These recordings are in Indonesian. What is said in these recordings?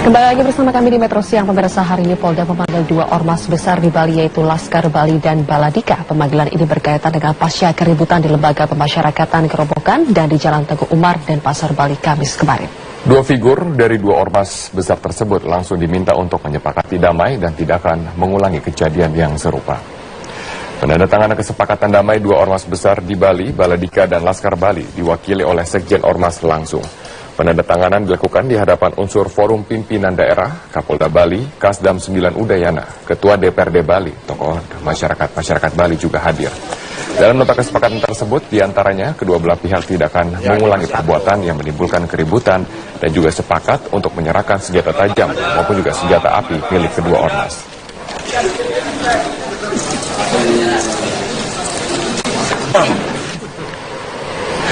Kembali lagi bersama kami di Metro Siang. Pemirsa, hari ini Polda memanggil 2 ormas besar di Bali, yaitu Laskar Bali dan Baladika. Pemanggilan ini berkaitan dengan pasca keributan di Lembaga Pemasyarakatan Kerobokan dan di Jalan Teguh Umar dan Pasar Bali Kamis kemarin. 2 figur dari 2 ormas besar tersebut langsung diminta untuk menyepakati damai dan tidak akan mengulangi kejadian yang serupa. Penandatanganan kesepakatan damai 2 ormas besar di Bali, Baladika dan Laskar Bali, diwakili oleh Sekjen Ormas langsung. Penandatanganan dilakukan di hadapan unsur Forum Pimpinan Daerah, Kapolda Bali, Kasdam 9 Udayana, Ketua DPRD Bali, tokoh masyarakat Bali juga hadir. Dalam nota kesepakatan tersebut, diantaranya kedua belah pihak tidak akan mengulangi perbuatan yang menimbulkan keributan dan juga sepakat untuk menyerahkan senjata tajam maupun juga senjata api milik kedua ormas.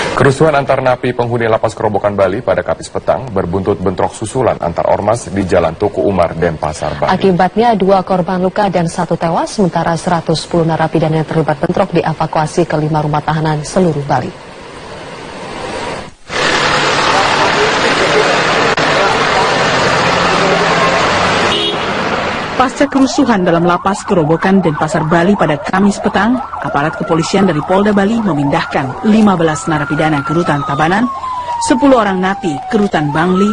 Kerusuhan antar napi penghuni lapas Kerobokan Bali pada Kamis petang berbuntut bentrok susulan antar ormas di Jalan Tuku Umar dan Pasar Bali. Akibatnya 2 korban luka dan 1 tewas, sementara 110 narapidana yang terlibat bentrok dievakuasi ke 5 rumah tahanan seluruh Bali. Pasca kerusuhan dalam lapas Kerobokan dan Pasar Bali pada Kamis petang, aparat kepolisian dari Polda Bali memindahkan 15 narapidana ke Rutan Tabanan, 10 orang napi ke Rutan Bangli,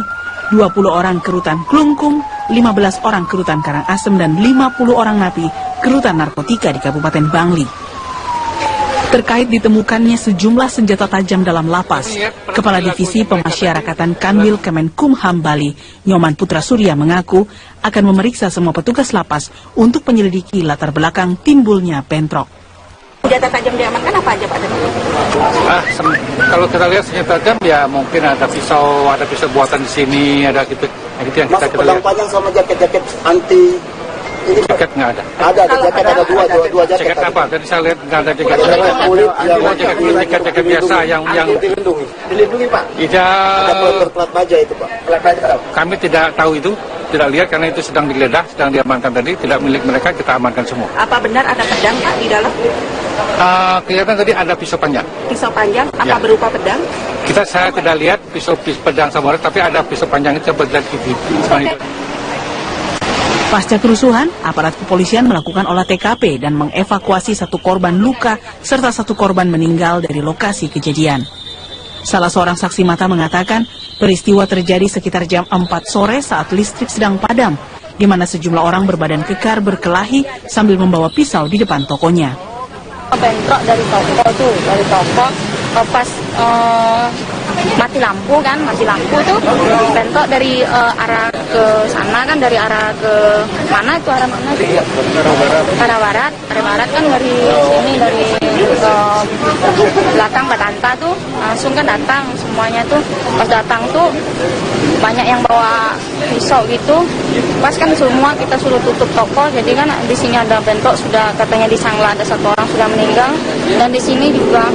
20 orang ke Rutan Klungkung, 15 orang ke Rutan Karangasem, dan 50 orang napi ke Rutan Narkotika di Kabupaten Bangli. Terkait ditemukannya sejumlah senjata tajam dalam lapas, Kepala Divisi Pemasyarakatan Kanwil Kemenkumham Bali, Nyoman Putra Surya, mengaku akan memeriksa semua petugas lapas untuk menyelidiki latar belakang timbulnya bentrok. Senjata tajam diamankan apa aja Pak? Kalau kita lihat senjata tajam ya mungkin ada pisau buatan di sini, ada gitu yang kita lihat. Pedang panjang sama jaket anti. Ini jaket nggak ada. Ada jaket, ada dua jaket. Jaket apa? Tadi saya lihat nggak ada jaket. Jaket kulit, jaket biasa yang dilindungi Pak. Tidak. Ada plat baja itu Pak. Kami tidak tahu itu, tidak lihat karena itu sedang digeledah, sedang diamankan tadi, tidak milik mereka, kita amankan semua. Apa benar ada pedang Pak di dalam? Kelihatan tadi ada pisau panjang. Pisau panjang, apa Ya. berupa pedang? Saya tidak lihat pisau pedang sama orang, tapi ada pisau panjang itu seperti itu. Pasca kerusuhan, aparat kepolisian melakukan olah TKP dan mengevakuasi 1 korban luka serta 1 korban meninggal dari lokasi kejadian. Salah seorang saksi mata mengatakan peristiwa terjadi sekitar jam 4 sore saat listrik sedang padam, di mana sejumlah orang berbadan kekar berkelahi sambil membawa pisau di depan tokonya. Bentrok dari toko pas mati lampu tuh bentrok dari arah ke sana kan, dari arah ke mana itu, arah barat kan, dari sini, dari belakang Batanta tuh langsung kan datang semuanya tuh. Pas datang tuh banyak yang bawa pisau gitu, pas kan semua kita suruh tutup toko, jadi kan di sini ada bentrok, sudah katanya di Sangla ada 1 orang sudah meninggal, dan di sini juga.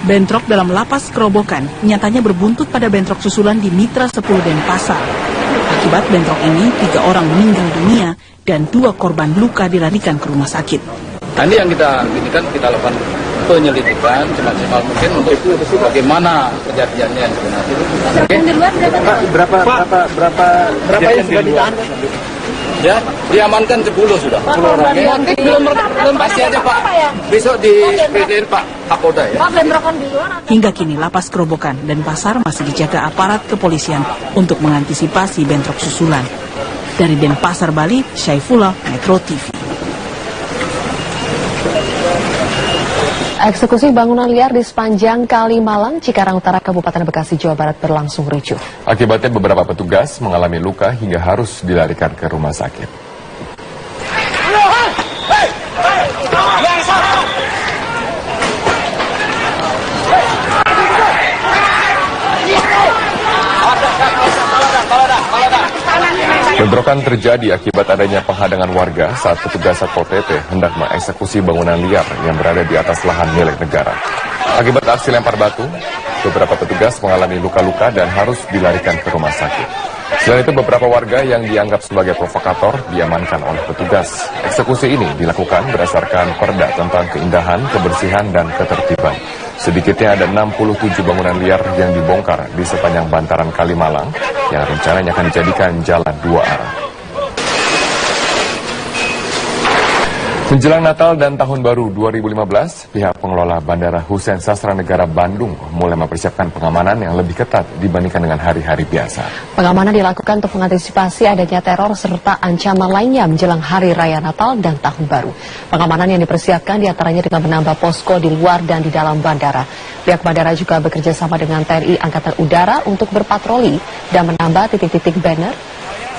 Bentrok dalam lapas Kerobokan nyatanya berbuntut pada bentrok susulan di Mitra 10 Denpasar. Akibat bentrok ini 3 orang meninggal dunia dan 2 korban luka dilarikan ke rumah sakit. Ini yang kita lakukan penyelidikan semaksimal mungkin untuk bagaimana kejadiannya yang sebenarnya. Berapa yang sudah ditahan? Ya, diamankan 10 sudah. 10 orang. Belum pasti aja Pak. Besok di PDN Pak Kapolda ya. Hingga kini lapas Kerobokan dan Pasar masih dijaga aparat kepolisian untuk mengantisipasi bentrok susulan. Dari Denpasar, Bali, Syaifullah, Metro TV. Eksekusi bangunan liar di sepanjang Kali Malang, Cikarang Utara, Kabupaten Bekasi, Jawa Barat berlangsung ricuh. Akibatnya beberapa petugas mengalami luka hingga harus dilarikan ke rumah sakit. Bentrokan terjadi akibat adanya penghadangan warga saat petugas Satpol PP hendak mengeksekusi bangunan liar yang berada di atas lahan milik negara. Akibat aksi lempar batu, beberapa petugas mengalami luka-luka dan harus dilarikan ke rumah sakit. Selain itu, beberapa warga yang dianggap sebagai provokator diamankan oleh petugas. Eksekusi ini dilakukan berdasarkan perda tentang keindahan, kebersihan, dan ketertiban. Sedikitnya ada 67 bangunan liar yang dibongkar di sepanjang bantaran Kalimalang yang rencananya akan dijadikan jalan 2 arah. Menjelang Natal dan Tahun Baru 2015, pihak pengelola Bandara Hussein Sastranegara Bandung mulai mempersiapkan pengamanan yang lebih ketat dibandingkan dengan hari-hari biasa. Pengamanan dilakukan untuk mengantisipasi adanya teror serta ancaman lainnya menjelang Hari Raya Natal dan Tahun Baru. Pengamanan yang dipersiapkan diantaranya dengan menambah posko di luar dan di dalam bandara. Pihak bandara juga bekerja sama dengan TNI Angkatan Udara untuk berpatroli dan menambah titik-titik banner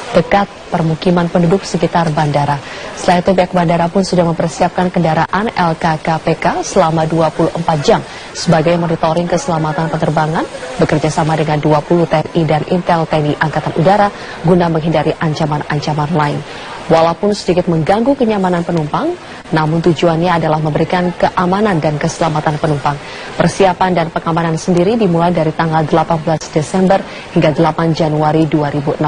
dekat permukiman penduduk sekitar bandara. Selain itu, pihak bandara pun sudah mempersiapkan kendaraan LKKPK selama 24 jam sebagai monitoring keselamatan penerbangan, bekerja sama dengan 20 TNI dan Intel TNI Angkatan Udara guna menghindari ancaman-ancaman lain. Walaupun sedikit mengganggu kenyamanan penumpang, namun tujuannya adalah memberikan keamanan dan keselamatan penumpang. Persiapan dan pengamanan sendiri dimulai dari tanggal 18 Desember hingga 8 Januari 2016.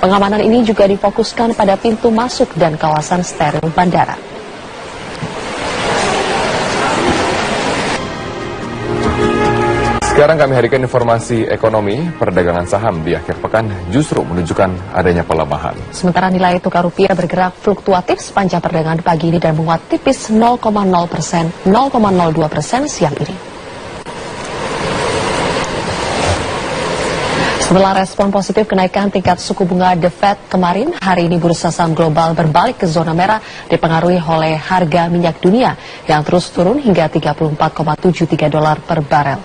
Pengamanan ini juga difokuskan pada pintu masuk dan kawasan steril bandara. Sekarang kami hadirkan informasi ekonomi. Perdagangan saham di akhir pekan justru menunjukkan adanya pelemahan. Sementara nilai tukar rupiah bergerak fluktuatif sepanjang perdagangan pagi ini dan menguat tipis 0,02% siang ini. Setelah respon positif kenaikan tingkat suku bunga The Fed kemarin, hari ini bursa saham global berbalik ke zona merah dipengaruhi oleh harga minyak dunia yang terus turun hingga $34,73 per barel.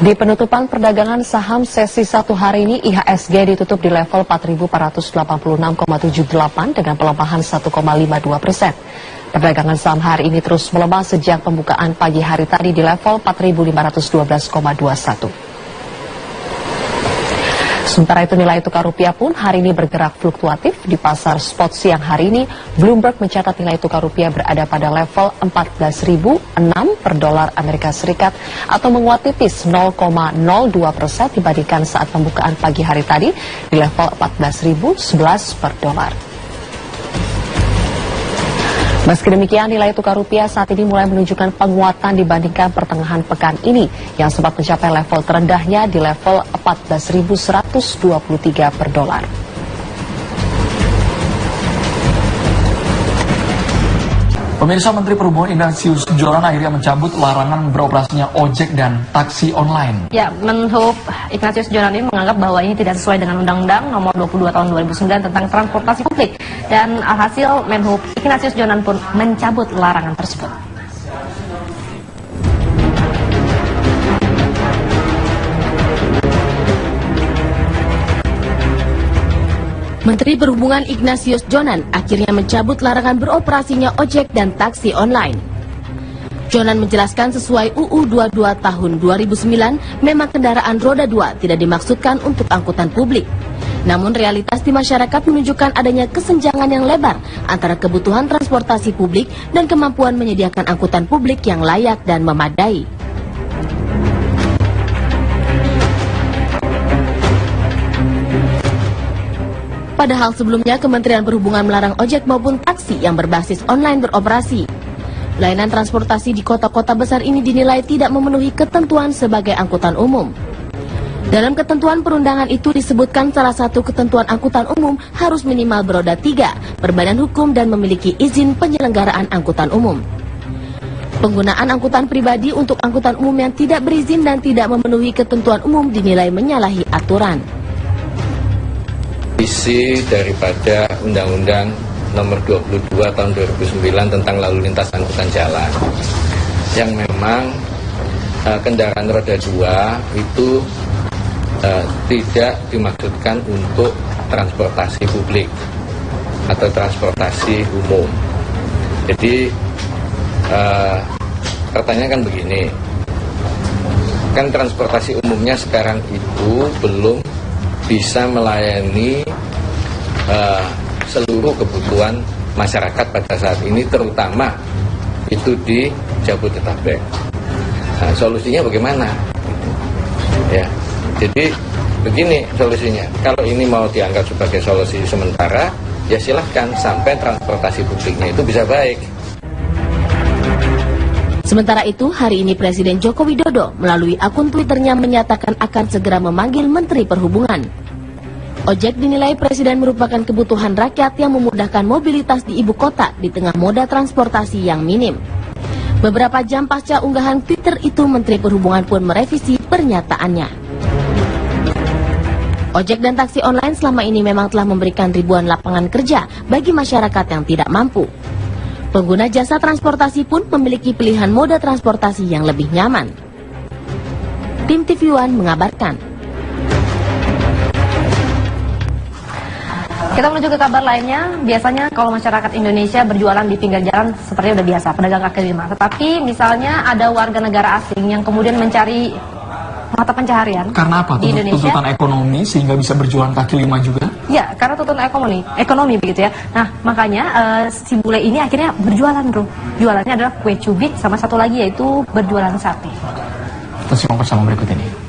Di penutupan perdagangan saham sesi 1 hari ini, IHSG ditutup di level 4.486,78 dengan pelemahan 1,52%. Perdagangan saham hari ini terus melemah sejak pembukaan pagi hari tadi di level 4.512,21. Sementara itu nilai tukar rupiah pun hari ini bergerak fluktuatif. Di pasar spot siang hari ini, Bloomberg mencatat nilai tukar rupiah berada pada level 14.006 per dolar Amerika Serikat atau menguat tipis 0,02% dibandingkan saat pembukaan pagi hari tadi di level 14.011 per dolar. Meski demikian, nilai tukar rupiah saat ini mulai menunjukkan penguatan dibandingkan pertengahan pekan ini yang sempat mencapai level terendahnya di level 14.123 per dolar. Pemirsa, Menteri Perhubungan Ignatius Jonan akhirnya mencabut larangan beroperasinya ojek dan taksi online. Ya, Menhub Ignatius Jonan ini menganggap bahwa ini tidak sesuai dengan Undang-Undang Nomor 22 Tahun 2009 tentang transportasi publik. Dan alhasil Menhub Ignatius Jonan pun mencabut larangan tersebut. Menteri Perhubungan Ignatius Jonan akhirnya mencabut larangan beroperasinya ojek dan taksi online. Jonan menjelaskan sesuai UU 22 tahun 2009, memang kendaraan roda 2 tidak dimaksudkan untuk angkutan publik. Namun realitas di masyarakat menunjukkan adanya kesenjangan yang lebar antara kebutuhan transportasi publik dan kemampuan menyediakan angkutan publik yang layak dan memadai. Padahal sebelumnya Kementerian Perhubungan melarang ojek maupun taksi yang berbasis online beroperasi. Layanan transportasi di kota-kota besar ini dinilai tidak memenuhi ketentuan sebagai angkutan umum. Dalam ketentuan perundangan itu disebutkan salah satu ketentuan angkutan umum harus minimal beroda 3, berbadan hukum dan memiliki izin penyelenggaraan angkutan umum. Penggunaan angkutan pribadi untuk angkutan umum yang tidak berizin dan tidak memenuhi ketentuan umum dinilai menyalahi aturan. Isi daripada Undang-Undang Nomor 22 Tahun 2009 tentang lalu lintas angkutan jalan, yang memang kendaraan roda 2 itu tidak dimaksudkan untuk transportasi publik atau transportasi umum. Jadi pertanyaan kan begini, kan transportasi umumnya sekarang itu belum bisa melayani seluruh kebutuhan masyarakat pada saat ini, terutama itu di Jabodetabek. Nah, solusinya bagaimana? Ya, jadi begini solusinya. Kalau ini mau dianggap sebagai solusi sementara, ya silahkan sampai transportasi publiknya itu bisa baik. Sementara itu, hari ini Presiden Joko Widodo melalui akun Twitternya menyatakan akan segera memanggil Menteri Perhubungan. Ojek dinilai Presiden merupakan kebutuhan rakyat yang memudahkan mobilitas di ibu kota di tengah moda transportasi yang minim. Beberapa jam pasca unggahan Twitter itu, Menteri Perhubungan pun merevisi pernyataannya. Ojek dan taksi online selama ini memang telah memberikan ribuan lapangan kerja bagi masyarakat yang tidak mampu. Pengguna jasa transportasi pun memiliki pilihan moda transportasi yang lebih nyaman. Tim TV One mengabarkan. Kita menuju ke kabar lainnya. Biasanya kalau masyarakat Indonesia berjualan di pinggir jalan sepertinya udah biasa, pedagang kaki lima. Tetapi misalnya ada warga negara asing yang kemudian mencari mata pencaharian. Karena apa? Di Indonesia. Tuntutan ekonomi sehingga bisa berjualan kaki lima juga? Ya, karena tuntutan ekonomi begitu ya. Nah, makanya si bule ini akhirnya berjualan, bro. Jualannya adalah kue cubit sama satu lagi yaitu berjualan sate. Kita simak bersama berikut ini.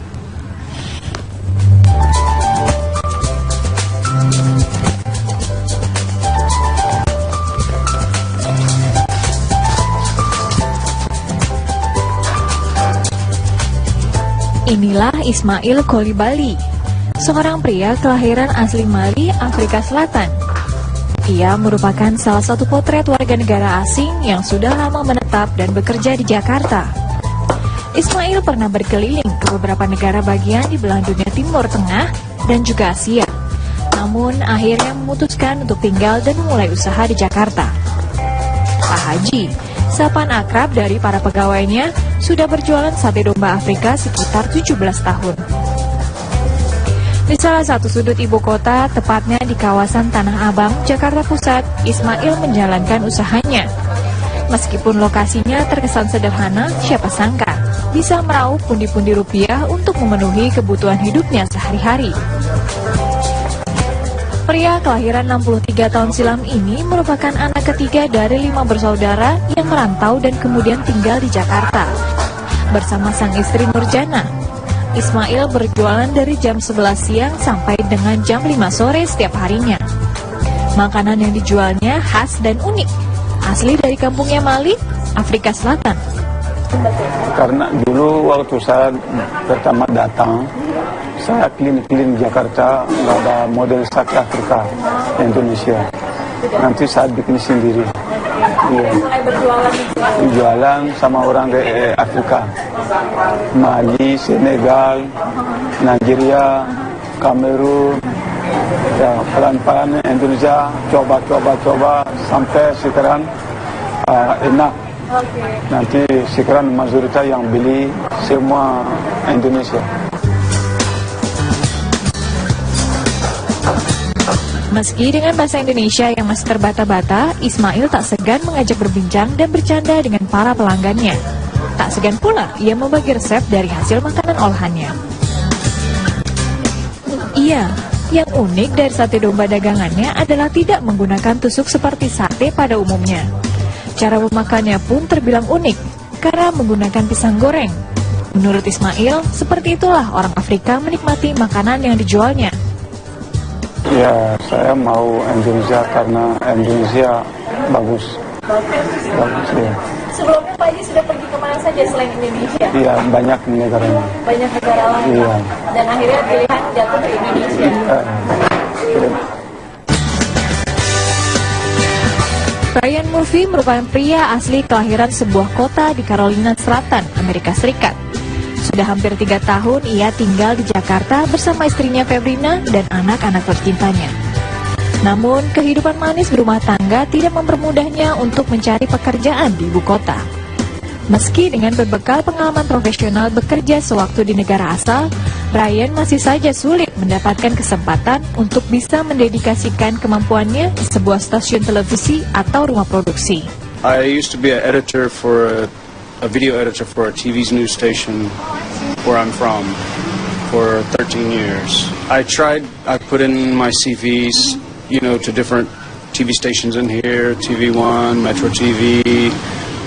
Inilah Ismail Kolibali, seorang pria kelahiran asli Mali, Afrika Selatan. Ia merupakan salah satu potret warga negara asing yang sudah lama menetap dan bekerja di Jakarta. Ismail pernah berkeliling ke beberapa negara bagian di belahan dunia Timur Tengah dan juga Asia. Namun akhirnya memutuskan untuk tinggal dan memulai usaha di Jakarta. Pak Haji, sapaan akrab dari para pegawainya, sudah berjualan sate domba Afrika sekitar 17 tahun. Di salah satu sudut ibu kota, tepatnya di kawasan Tanah Abang, Jakarta Pusat, Ismail menjalankan usahanya. Meskipun lokasinya terkesan sederhana, siapa sangka bisa meraup pundi-pundi rupiah untuk memenuhi kebutuhan hidupnya sehari-hari. Pria kelahiran 63 tahun silam ini merupakan anak ketiga dari 5 bersaudara yang merantau dan kemudian tinggal di Jakarta bersama sang istri Nurjana. Ismail berjualan dari jam 11 siang sampai dengan jam 5 sore setiap harinya. Makanan yang dijualnya khas dan unik, asli dari kampungnya Mali, Afrika Selatan. Karena dulu waktu saya pertama datang, saya keliling-keliling Jakarta, nggak ada model sate Afrika Indonesia. Nanti saya bikin sendiri. Iya. Jualan sama orang dari Afrika, Mali, Senegal, Nigeria, Kamerun. Ya, pelan-pelan Indonesia coba sampai sekarang enak. Nanti sekarang mayoritas yang beli semua Indonesia. Meski dengan bahasa Indonesia yang masih terbata-bata, Ismail tak segan mengajak berbincang dan bercanda dengan para pelanggannya. Tak segan pula ia membagi resep dari hasil makanan olahannya. Iya, yang unik dari sate domba dagangannya adalah tidak menggunakan tusuk seperti sate pada umumnya. Cara memakannya pun terbilang unik karena menggunakan pisang goreng. Menurut Ismail, seperti itulah orang Afrika menikmati makanan yang dijualnya. Ya, saya mau Indonesia karena Indonesia bagus. Bagus ya. Sebelumnya Pak Haji sudah pergi kemana saja selain Indonesia? Iya, banyak negaranya. Banyak negara lain. Iya. Dan akhirnya pilihan jatuh ke Indonesia. Ryan Murphy merupakan pria asli kelahiran sebuah kota di Carolina Selatan, Amerika Serikat. Sudah hampir 3 tahun ia tinggal di Jakarta bersama istrinya Febrina dan anak-anak tercintanya. Namun, kehidupan manis berumah tangga tidak mempermudahnya untuk mencari pekerjaan di ibu kota. Meski dengan berbekal pengalaman profesional bekerja sewaktu di negara asal, Ryan masih saja sulit mendapatkan kesempatan untuk bisa mendedikasikan kemampuannya di sebuah stasiun televisi atau rumah produksi. I used to be a video editor for a TV's news station where I'm from for 13 years. I put in my CVs, to different TV stations in here, TV One, Metro TV,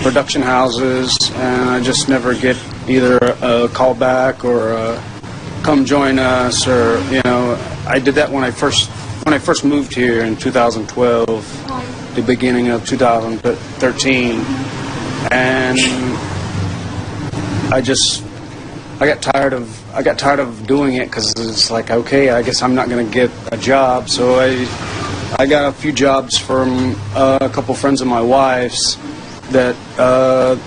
production houses, and I just never get either a call back or come join us, or I did that when I when I first moved here in 2012, the beginning of 2013, and I got tired of doing it because it's like, okay, I guess I'm not going to get a job. So I got a few jobs from a couple friends of my wife's that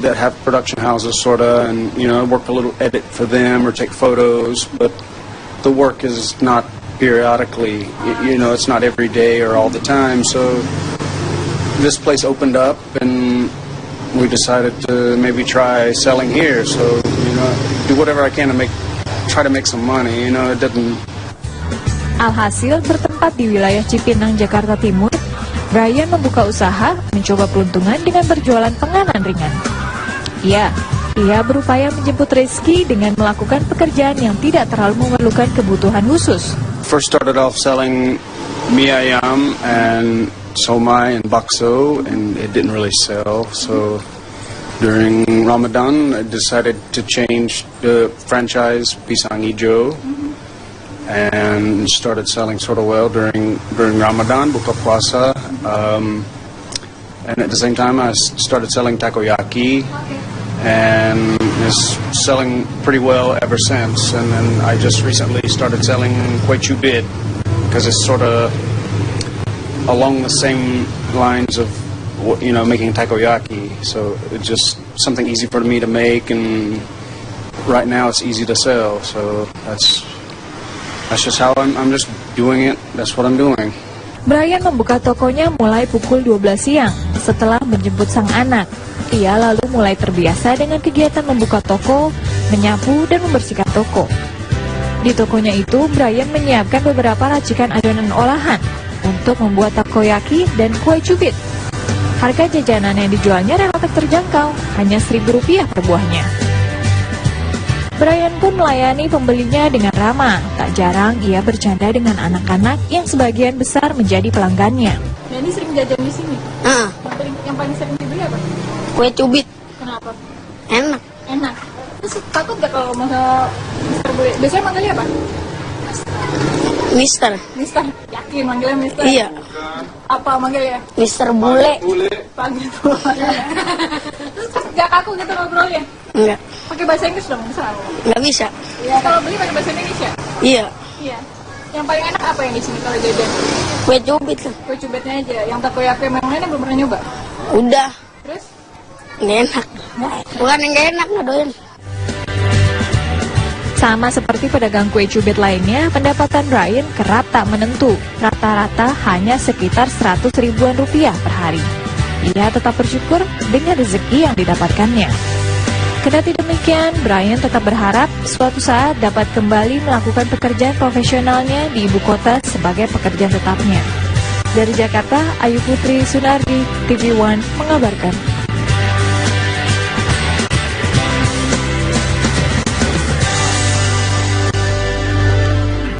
have production houses, sorta, and I work a little edit for them or take photos, but the work is not periodically, it's not every day or all the time. So this place opened up and we decided to maybe try selling here. So, do whatever I can to try to make some money, it doesn't. Alhasil bertempat di wilayah Cipinang, Jakarta Timur, Brian membuka usaha mencoba peruntungan dengan berjualan penganan ringan. Ia berupaya menjemput rezeki dengan melakukan pekerjaan yang tidak terlalu memerlukan kebutuhan khusus. First started off selling mie ayam and somai and bakso, and it didn't really sell. So during Ramadan, I decided to change the franchise Pisang Hijau and started selling sort of well during Ramadan, buka puasa. And at the same time, I started selling takoyaki, and it's selling pretty well ever since. And then I just recently started selling kue cubit because it's sort of along the same lines of making takoyaki. So it's just something easy for me to make, and right now it's easy to sell. So that's just how I'm just doing it. That's what I'm doing. Brian membuka tokonya mulai pukul 12 siang setelah menjemput sang anak. Ia lalu mulai terbiasa dengan kegiatan membuka toko, menyapu, dan membersihkan toko. Di tokonya itu, Brian menyiapkan beberapa racikan adonan olahan untuk membuat takoyaki dan kue cubit. Harga jajanan yang dijualnya relatif terjangkau, hanya Rp1.000 per buahnya. Brian pun melayani pembelinya dengan ramah. Tak jarang ia bercanda dengan anak-anak yang sebagian besar menjadi pelanggannya. Ini sering jajan di sini? Yang paling sering dibeli apa? Kue cubit. Kenapa? Enak. Enak. Terus takut gak kalau manggil Mister Bule? Biasanya manggilnya apa? Mister. Mister? Yakin manggilnya Mister? Iya. Apa manggilnya? Mister Bule. Panggil Bule. Terus gak kaku gitu ngobrolnya? Enggak. Pakai bahasa Inggris dong, bisa? Enggak bisa. Ya, kalau beli pakai bahasa Indonesia? Iya. Iya. Yang paling enak apa yang di sini kalau jajan? Kue cubit lah. Kue cubitnya aja. Yang takoyaki yang lainnya belum pernah nyoba? Udah. Terus? Nggak enak. Bukan yang nggak enak, nggak doyan. Sama seperti pedagang kue cubit lainnya, pendapatan Brian kerap tak menentu. Rata-rata hanya sekitar 100 ribuan rupiah per hari. Ia tetap bersyukur dengan rezeki yang didapatkannya. Kendati demikian, Brian tetap berharap suatu saat dapat kembali melakukan pekerjaan profesionalnya di ibu kota sebagai pekerjaan tetapnya. Dari Jakarta, Ayu Putri Sunardi, TV One mengabarkan.